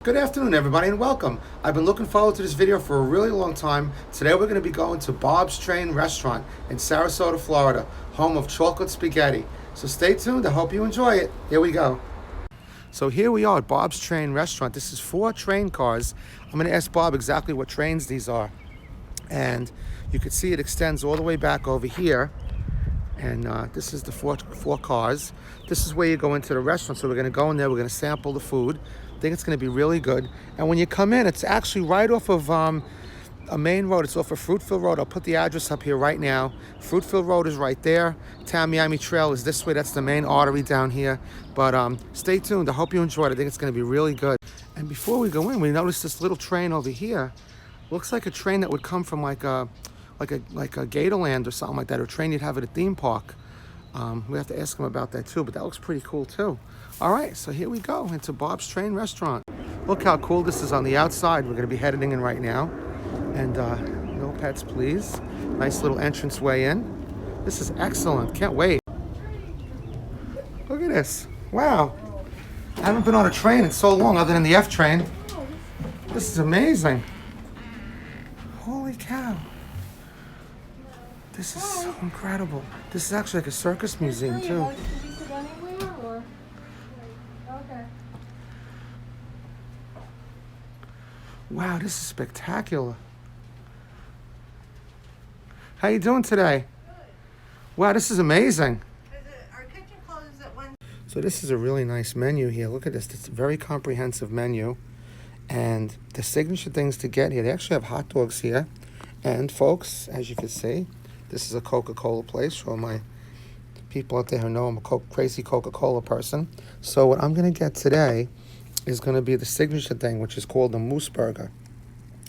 Good afternoon, everybody, and welcome. I've been looking forward to this video for a really long time. Today we're going to be going to Bob's Train Restaurant in Sarasota, Florida, home of chocolate spaghetti. So stay tuned. I hope you enjoy it. Here we go. So here we are at Bob's Train Restaurant. This is 4 train cars. I'm going to ask Bob exactly what trains these are. And you can see it extends all the way back over here. And this is the four cars. This is where you go into the restaurant. So we're going to go in there. We're going to sample the food. I think it's going to be really good. And when you come in, it's actually right off of a main road. It's off of Fruitfield Road. I'll put the address up here right now. Fruitfield Road is right there. Tamiami Trail is this way. That's the main artery down here. But stay tuned. I hope you enjoy it. I think it's going to be really good. And before we go in, we noticed this little train over here. Looks like a train that would come from like a Gatorland or something like that, or a train you'd have at a theme park. We have to ask him about that too, but that looks pretty cool too. All right, so here we go into Bob's Train Restaurant. Look how cool this is on the outside. We're going to be heading in right now. And no pets, please. Nice little entrance way in. This is excellent. Can't wait. Look at this. Wow. I haven't been on a train in so long other than the F train. This is amazing. Holy cow. This is so incredible. This is actually like a circus museum too. Wow, this is spectacular. How you doing today? Wow, this is amazing. Our kitchen closes at 1. So this is a really nice menu here. Look at this. It's a very comprehensive menu. And the signature things to get here, they actually have hot dogs here. And folks, as you can see, this is a Coca-Cola place for my people out there who know I'm a crazy Coca-Cola person. So what I'm going to get today is going to be the signature thing, which is called the Moose Burger.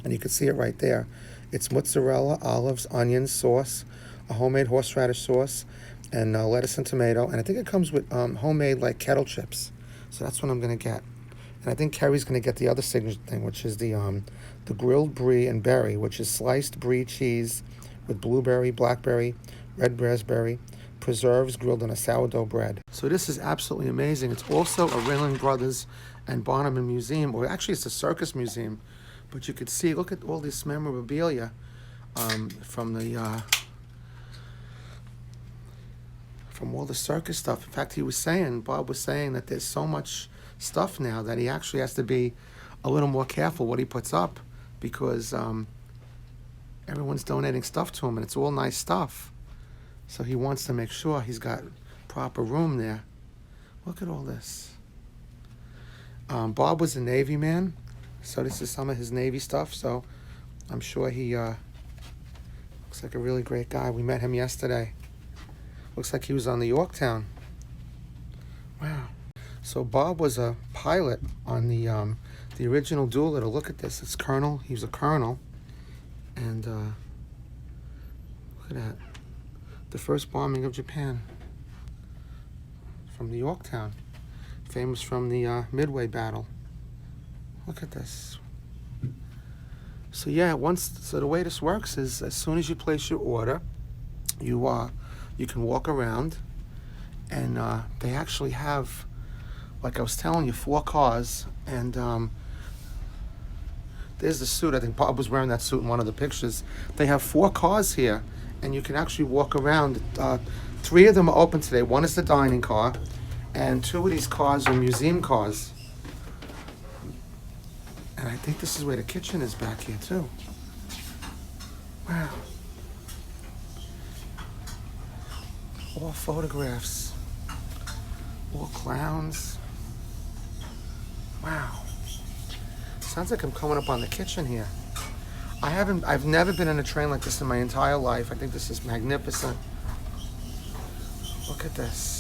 And you can see it right there. It's mozzarella, olives, onions, sauce, a homemade horseradish sauce, and lettuce and tomato. And I think it comes with homemade like kettle chips. So that's what I'm going to get. And I think Kerry's going to get the other signature thing, which is the grilled brie and berry, which is sliced brie cheese with blueberry, blackberry, red raspberry, preserves grilled on a sourdough bread. So this is absolutely amazing. It's also a Ringling Brothers and Barnum Museum, or actually it's a circus museum. But you could see, look at all this memorabilia from all the circus stuff. In fact, Bob was saying that there's so much stuff now that he actually has to be a little more careful what he puts up, because everyone's donating stuff to him and it's all nice stuff. So he wants to make sure he's got proper room there. Look at all this. Bob was a Navy man, so this is some of his Navy stuff. So I'm sure he looks like a really great guy. We met him yesterday. Looks like he was on the Yorktown. Wow. So Bob was a pilot on the original Doolittle. Look at this. It's Colonel. He was a colonel. And look at that. The first bombing of Japan from the Yorktown. Famous from the Midway battle. Look at this. So yeah, so the way this works is as soon as you place your order, you can walk around, and they actually have, like I was telling you, 4 cars, and there's the suit. I think Bob was wearing that suit in one of the pictures. They have 4 cars here, and you can actually walk around. 3 of them are open today. 1 is the dining car, and 2 of these cars are museum cars. And I think this is where the kitchen is back here too. Wow. All photographs. All clowns. Wow. Sounds like I'm coming up on the kitchen here. I've never been in a train like this in my entire life. I think this is magnificent. Look at this.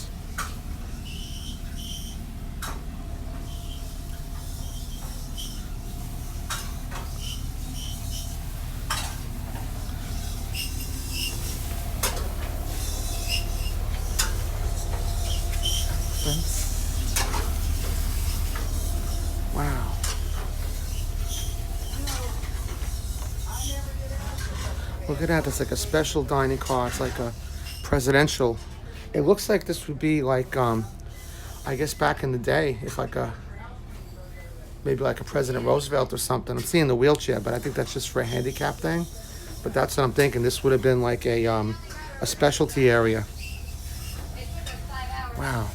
Wow. Look at that. It's like a special dining car. It's like a presidential. It looks like this would be like, I guess back in the day, if like maybe like a President Roosevelt or something. I'm seeing the wheelchair, but I think that's just for a handicap thing. But that's what I'm thinking. This would have been like a specialty area. Wow.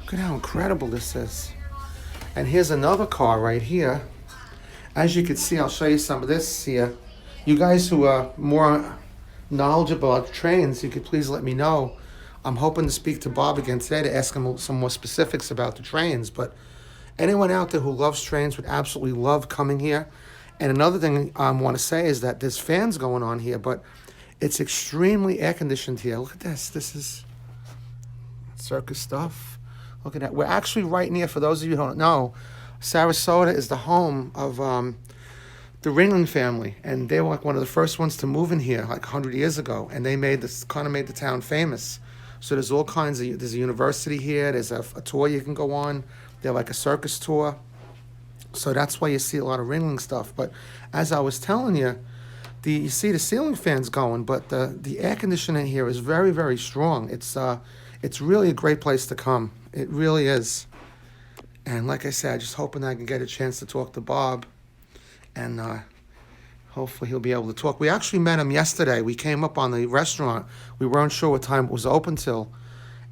Look at how incredible this is. And here's another car right here. As you can see, I'll show you some of this here. You guys who are more knowledgeable about trains, you could please let me know. I'm hoping to speak to Bob again today to ask him some more specifics about the trains. But anyone out there who loves trains would absolutely love coming here. And another thing I want to say is that there's fans going on here, but it's extremely air conditioned here. Look at this. This is Circus stuff. Look at that. We're actually right near, for those of you who don't know, Sarasota is the home of the Ringling family, and they were like one of the first ones to move in here like 100 years ago, and they made this, kind of made the town famous. So there's all kinds of, there's a university here, there's a tour you can go on, they're like a circus tour. So that's why you see a lot of Ringling stuff. But as I was telling you, you see the ceiling fans going, but the air conditioning here is very, very strong. It's really a great place to come. It really is. And like I said, just hoping I can get a chance to talk to Bob, and hopefully he'll be able to talk. We actually met him yesterday. We came up on the restaurant. We weren't sure what time it was open till,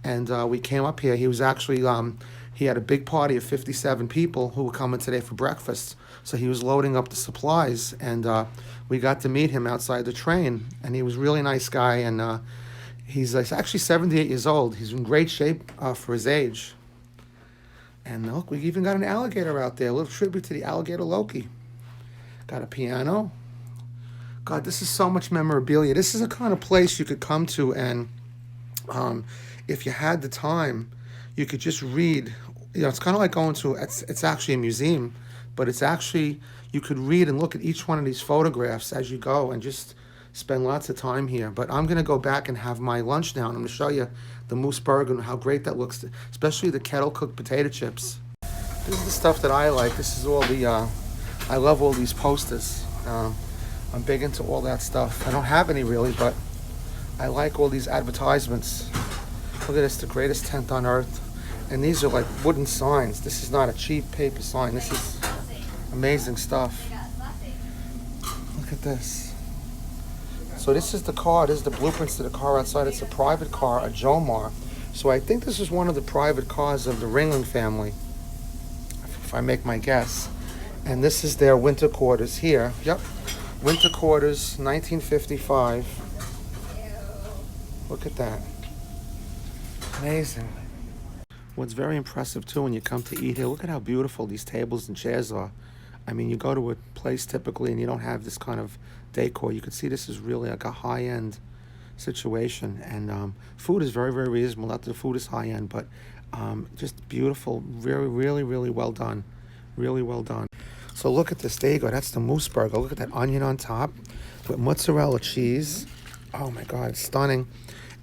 and we came up here. He was actually, he had a big party of 57 people who were coming today for breakfast. So he was loading up the supplies, and we got to meet him outside the train, and he was a really nice guy, and he's actually 78 years old. He's in great shape for his age. And look, we even got an alligator out there. A little tribute to the alligator Loki. Got a piano. God, this is so much memorabilia. This is a kind of place you could come to, and if you had the time, you could just read. You know, it's kind of like going to, it's actually a museum, but it's actually, you could read and look at each one of these photographs as you go and just spend lots of time here. But I'm going to go back and have my lunch now. I'm going to show you the moose burger and how great that looks, especially the kettle cooked potato chips. This is the stuff that I like. This is all the, I love all these posters. I'm big into all that stuff. I don't have any really, but I like all these advertisements. Look at this, the greatest tent on earth. And these are like wooden signs. This is not a cheap paper sign. This is amazing stuff. Look at this. So this is the car. This is the blueprints to the car outside. It's a private car, a Jomar. So I think this is one of the private cars of the Ringling family, if I make my guess. And this is their winter quarters here. Yep. Winter quarters, 1955. Look at that. Amazing. What's very impressive too when you come to eat here, look at how beautiful these tables and chairs are. I mean, you go to a place typically and you don't have this kind of decor. You can see this is really like a high-end situation, and food is very, very reasonable. Not that the food is high-end, but just beautiful, really, really well done. Really well done. So look at this. There you go. That's the moose burger. Look at that onion on top with mozzarella cheese. Oh my God, it's stunning.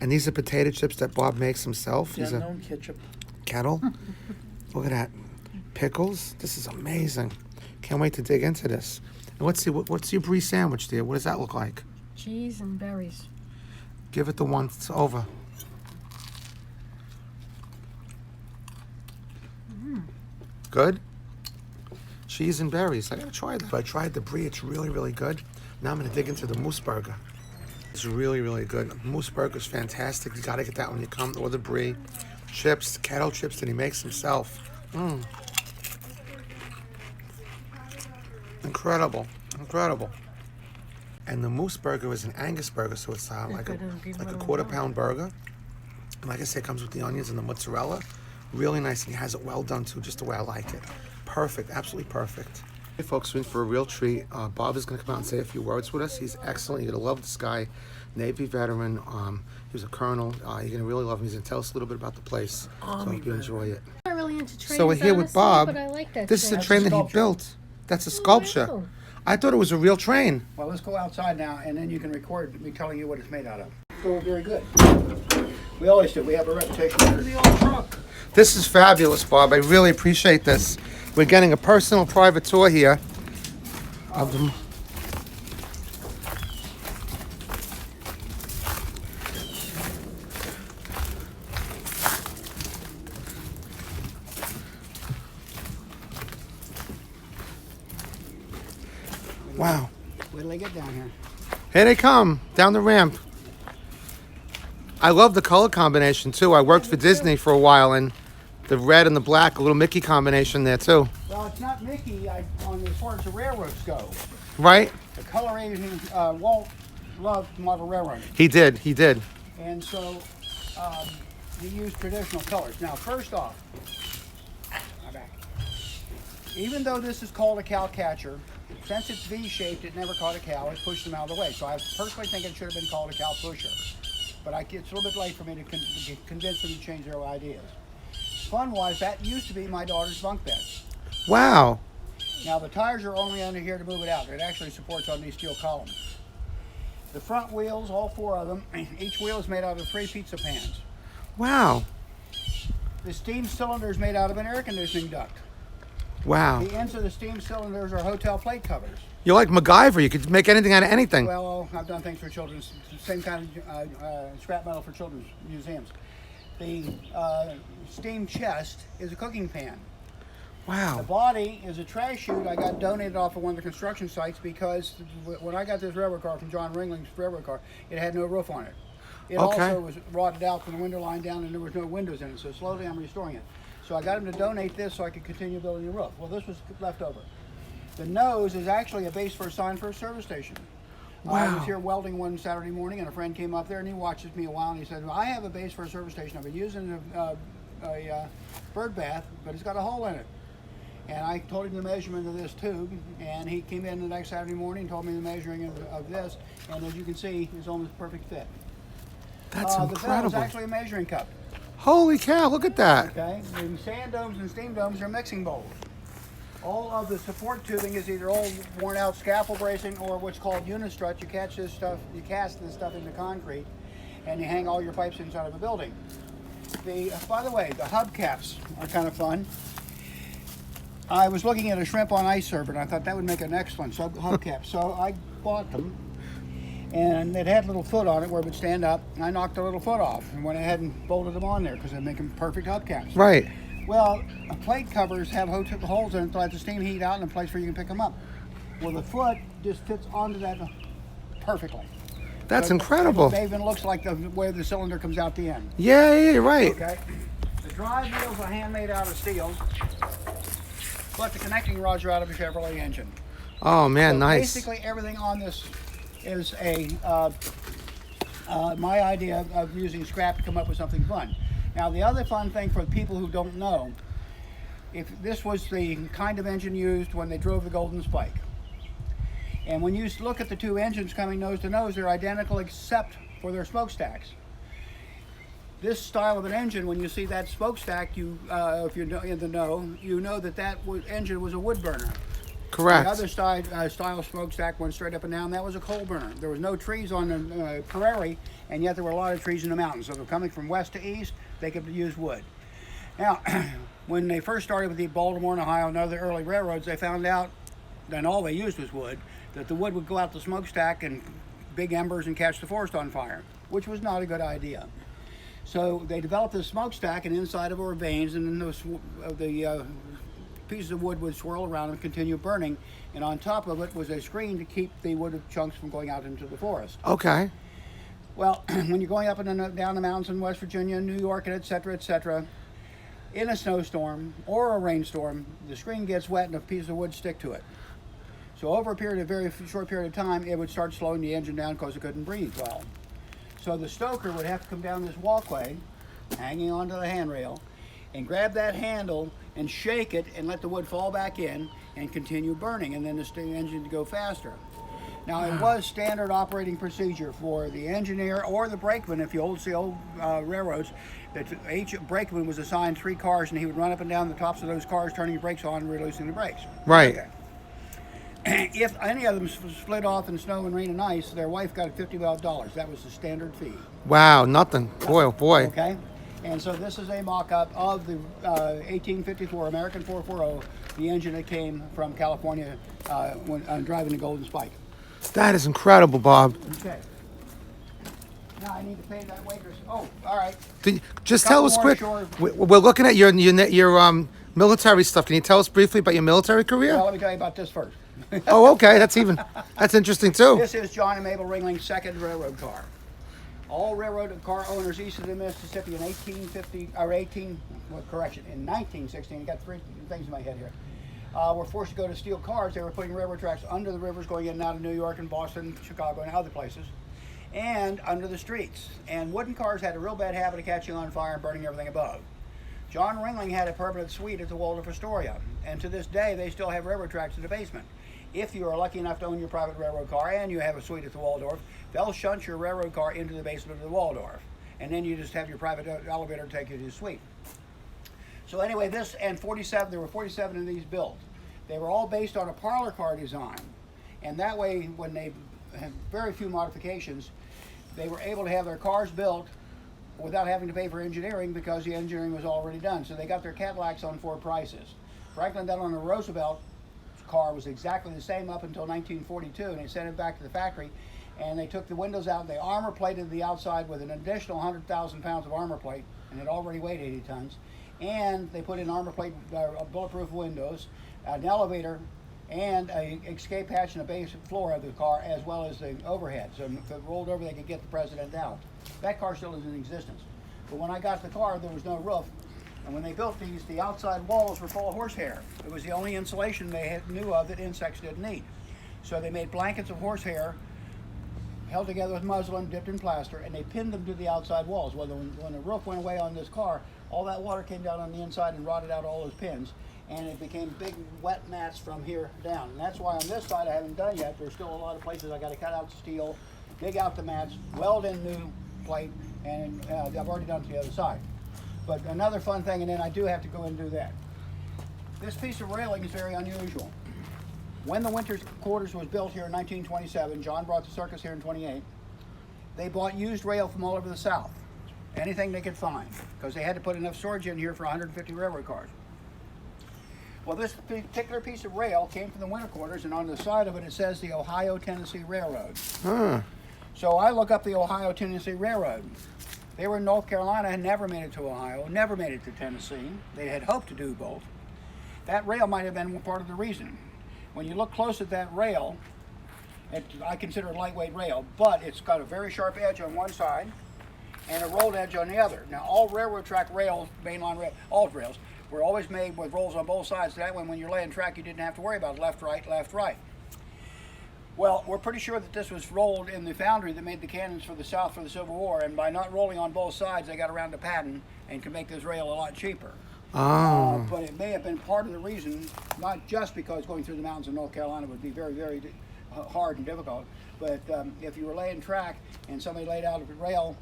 And these are potato chips that Bob makes himself. These are ketchup. kettle. Look at that. Pickles. This is amazing. Can't wait to dig into this. And what's your brie sandwich there? What does that look like? Cheese and berries. Give it the once over. Good? Cheese and berries. I gotta try that. I tried the brie. It's really, really good. Now I'm gonna dig into the moose burger. It's really, really good. Moose burger's fantastic. You gotta get that when you come. Or the brie. Chips, kettle chips that he makes himself. Incredible. Incredible. And the moose burger is an Angus burger, so it's like a quarter-pound burger. And like I said, it comes with the onions and the mozzarella. Really nice, and he has it well done too, just the way I like it. Perfect, absolutely perfect. Hey folks, we're in for a real treat. Bob is going to come out and say a few words with us. He's excellent. You're going to love this guy. Navy veteran. He was a colonel. You're going to really love him. He's going to tell us a little bit about the place. So I hope you enjoy it. I'm not really into trains, So we're here with Bob. but I like that This is a train. train that he built. That's a sculpture. wow. I thought it was a real train. Well, let's go outside now, and then you can record me telling you what it's made out of. So very good. We always do. We have a reputation for the old truck. This is fabulous, Bob. I really appreciate this. We're getting a personal private tour here of the... Wow. Wait till they get down here. Here they come, down the ramp. I love the color combination, too. I worked for Disney for a while, and the red and the black, a little Mickey combination there, too. Well, it's not Mickey on as far as the railroads go. Right? The coloration, Walt loved model railroading. He did. And so he used traditional colors. Now, first off, even though this is called a cow catcher, since it's V-shaped, it never caught a cow. It pushed them out of the way. So I personally think it should have been called a cow pusher. But it's a little bit late for me to convince them to change their ideas. Fun-wise, that used to be my daughter's bunk bed. Wow. Now, the tires are only under here to move it out. It actually supports on these steel columns. The front wheels, all 4 of them, each wheel is made out of 3 pizza pans. Wow. The steam cylinder is made out of an air conditioning duct. Wow. The ends of the steam cylinders are hotel plate covers. You're like MacGyver. You could make anything out of anything. Well, I've done things for children's, same kind of scrap metal for children's museums. The steam chest is a cooking pan. The Wow. body is a trash chute I got donated off of one of the construction sites because when I got this railroad car from John Ringling's railroad car, it had no roof on it. It Okay. also was rotted out from the window line down and there was no windows in it, so slowly I'm restoring it. So I got him to donate this so I could continue building the roof. Well, this was left over. The nose is actually a base for a sign for a service station. I Wow. was here welding one Saturday morning and a friend came up there and he watches me a while and he said, well, I have a base for a service station. I've been using a bird bath, but it's got a hole in it. And I told him the measurement of this tube, and he came in the next Saturday morning and told me the measuring of this, and as you can see, it's almost perfect fit. That's The bell is incredible. actually a measuring cup. Holy cow, look at that. Okay, the sand domes and steam domes are mixing bowls. All of the support tubing is either old worn out scaffold bracing or what's called unistrut. You cast this stuff into concrete, and you hang all your pipes inside of a building. By the way, the hubcaps are kind of fun. I was looking at a shrimp on ice server, and I thought that would make an excellent hubcap. So I bought them, and it had a little foot on it where it would stand up, and I knocked the little foot off and went ahead and bolted them on there because they make them perfect hubcaps. Right. Well, plate covers have holes in it to let the steam heat out in a place where you can pick them up. Well, the foot just fits onto that perfectly. That's So incredible. It even looks like the way the cylinder comes out the end. Yeah, right. Okay. The drive wheels are handmade out of steel, but the connecting rods are out of a Chevrolet engine. Oh, man, So nice. Basically, everything on this is my idea of using scrap to come up with something fun. Now, the other fun thing for people who don't know, if this was the kind of engine used when they drove the Golden Spike. And when you look at the 2 engines coming nose to nose, they're identical except for their smokestacks. This style of an engine, when you see that smokestack, if you're in the know, you know that engine was a wood burner. Correct. The other style smokestack went straight up and down. That was a coal burner. There was no trees on the prairie, and yet there were a lot of trees in the mountains. So they're coming from west to east, they could use wood. Now, when they first started with the Baltimore and Ohio and other early railroads, they found out, then all they used was wood, that the wood would go out the smokestack and big embers and catch the forest on fire, which was not a good idea. So they developed this smokestack, and inside of it were vanes, and then the pieces of wood would swirl around and continue burning, and on top of it was a screen to keep the wood chunks from going out into the forest. Okay. Well, when you're going up and down the mountains in West Virginia, New York, and et cetera, in a snowstorm or a rainstorm, the screen gets wet and a piece of wood stick to it. So over a very short period of time, it would start slowing the engine down because it couldn't breathe well. So the stoker would have to come down this walkway, hanging onto the handrail, and grab that handle and shake it and let the wood fall back in and continue burning, and then the engine to go faster. Now, it was standard operating procedure for the engineer or the brakeman, if you see old railroads, that each brakeman was assigned 3 cars, and he would run up and down the tops of those cars, turning the brakes on and releasing the brakes. Right. Okay. If any of them split off in snow and rain and ice, their wife got $50. That was the standard fee. Wow, nothing. Boy, oh boy. Okay? And so this is a mock-up of the 1854 American 440, the engine that came from California when driving the Golden Spike. That is incredible, Bob. Okay. Now I need to pay that waitress. Oh, all right. Just tell us Couple more quick. short- We're looking at your Military stuff. Can you tell us briefly about your military career? Well, let me tell you about this first. Oh, okay. That's interesting too. This is John and Mabel Ringling's second railroad car. All railroad car owners east of the Mississippi in 1916, I got three things in my head here, were forced to go to steel cars. They were putting railroad tracks under the rivers going in and out of New York and Boston, Chicago, and other places, and under the streets. And wooden cars had a real bad habit of catching on fire and burning everything above. John Ringling had a permanent suite at the Waldorf Astoria, and to this day they still have railroad tracks in the basement. If you are lucky enough to own your private railroad car and you have a suite at the Waldorf, they'll shunt your railroad car into the basement of the Waldorf, and then you just have your private elevator take you to the suite. So anyway, there were 47 of these built. They were all based on a parlor car design, and that way, when they had very few modifications, they were able to have their cars built without having to pay for engineering because the engineering was already done. So they got their Cadillacs on 4 prices. Franklin Delano Roosevelt car was exactly the same up until 1942, and they sent it back to the factory, and they took the windows out and they armor plated the outside with an additional 100,000 pounds of armor plate, and it already weighed 80 tons, and they put in armor plate bulletproof windows, an elevator, and a escape hatch in the base floor of the car, as well as the overhead, so if it rolled over they could get the president out. That car still is in existence, but when I got the car there was no roof. And when they built these, the outside walls were full of horsehair. It was the only insulation they knew of that insects didn't eat. So they made blankets of horsehair, held together with muslin, dipped in plaster, and they pinned them to the outside walls. Well, when the roof went away on this car, all that water came down on the inside and rotted out all those pins. And it became big wet mats from here down. And that's why on this side I haven't done yet. There's still a lot of places I got to cut out the steel, dig out the mats, weld in new plate, and I've already done it to the other side. But another fun thing, and then I do have to go and do that. This piece of railing is very unusual. When the winter quarters was built here in 1927, John brought the Circus here in 28, they bought used rail from all over the South. Anything they could find, because they had to put enough storage in here for 150 railroad cars. Well, this particular piece of rail came from the winter quarters, and on the side of it, it says the Ohio-Tennessee Railroad. So I look up the Ohio-Tennessee Railroad. They were in North Carolina and never made it to Ohio, never made it to Tennessee. They had hoped to do both. That rail might have been part of the reason. When you look close at that rail, I consider it a lightweight rail, but it's got a very sharp edge on one side and a rolled edge on the other. Now, all railroad track rails, mainline rail, all rails, were always made with rolls on both sides. That way, when you're laying track, you didn't have to worry about left, right, left, right. Well, we're pretty sure that this was rolled in the foundry that made the cannons for the South for the Civil War, and by not rolling on both sides, they got around the patent and could make this rail a lot cheaper. But it may have been part of the reason, not just because going through the mountains of North Carolina would be very, very hard and difficult, but if you were laying track and somebody laid out a rail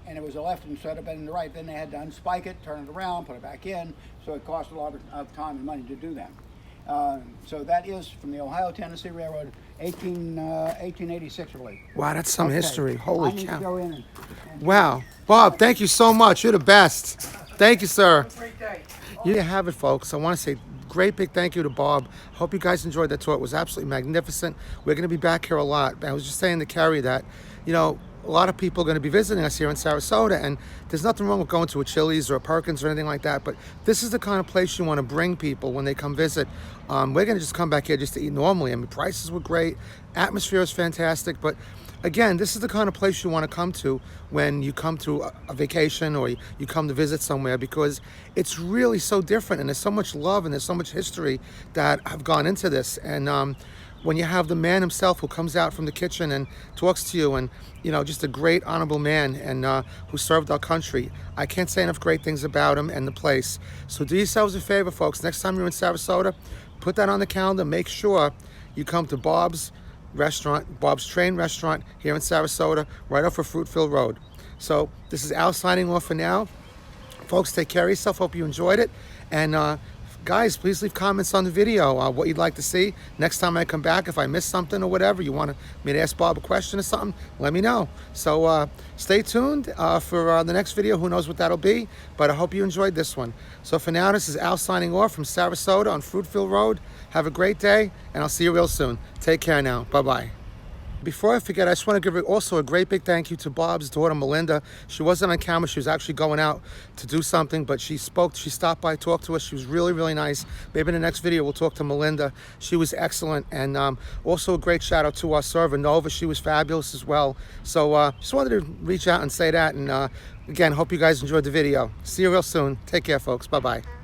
and it was a left instead of been the right, then they had to unspike it, turn it around, put it back in, so it cost a lot of time and money to do that. So that is from the Ohio-Tennessee Railroad, 1886, I believe. Wow, that's some history. Holy I need cow. to go in and Wow. Bob, thank you so much. You're the best. Thank you, sir. great day. You have it, folks. I want to say great big thank you to Bob. Hope you guys enjoyed that tour. It was absolutely magnificent. We're going to be back here a lot. I was just saying to Carrie that, you know, a lot of people are going to be visiting us here in Sarasota, and there's nothing wrong with going to a Chili's or a Perkins or anything like that, but this is the kind of place you want to bring people when they come visit. We're going to just come back here just to eat normally. I mean, prices were great, atmosphere is fantastic, but again, this is the kind of place you want to come to when you come to a vacation or you come to visit somewhere, because it's really so different, and there's so much love and there's so much history that have gone into this. And when you have the man himself who comes out from the kitchen and talks to you, and you know, just a great honorable man, and who served our country, I can't say enough great things about him and the place. So do yourselves a favor, folks. Next time you're in Sarasota, put that on the calendar. Make sure you come to Bob's Restaurant, Bob's Train Restaurant here in Sarasota, right off of Fruitville Road. So this is Al signing off for now. Folks, take care of yourself. Hope you enjoyed it. And guys, please leave comments on the video, what you'd like to see. Next time I come back, if I missed something or whatever, you want me to ask Bob a question or something, let me know. So stay tuned for the next video. Who knows what that'll be, but I hope you enjoyed this one. So for now, this is Al signing off from Sarasota on Fruitville Road. Have a great day, and I'll see you real soon. Take care now. Bye-bye. Before I forget, I just want to give also a great big thank you to Bob's daughter, Melinda. She wasn't on camera. She was actually going out to do something, but she stopped by, talked to us. She was really, really nice. Maybe in the next video, we'll talk to Melinda. She was excellent. And also a great shout out to our server, Nova. She was fabulous as well. So just wanted to reach out and say that. And again, hope you guys enjoyed the video. See you real soon. Take care, folks. Bye-bye.